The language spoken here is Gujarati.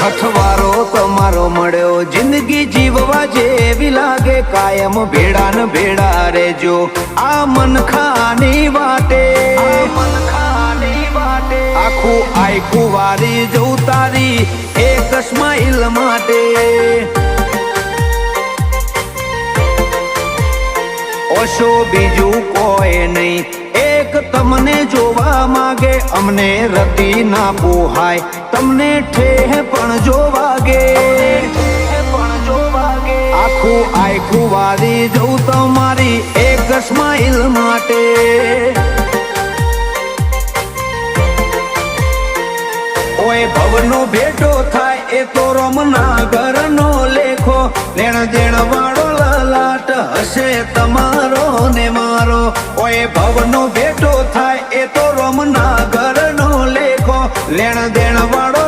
અઠવારો તમારો મળ્યો જિંદગી જીવવા જેવી લાગે કાયમ ભેડા ને ભેડા રેજો આ મનખાની વાટે આખું આખું વારી જવું તારી એક સ્માઈલ માટે ઓશો બીજું કોઈ નહીં એક તમને જોવા માંગે અમને રતી ના પોહાય તમને ઠેહ પણ જો વાગે આખું આખું વારી જવું તમારી એક સ્માઈલ માટે ઓય ભવનો ભેટો થાય એ તો રમના ઘરનો લેખો લેણ દેણ વાળો લલાટ હશે તમારો ને મારો ઓય ભવનો ભેટો થાય એ તો રમના ઘરનો લેખો લેણ દેણ વાળો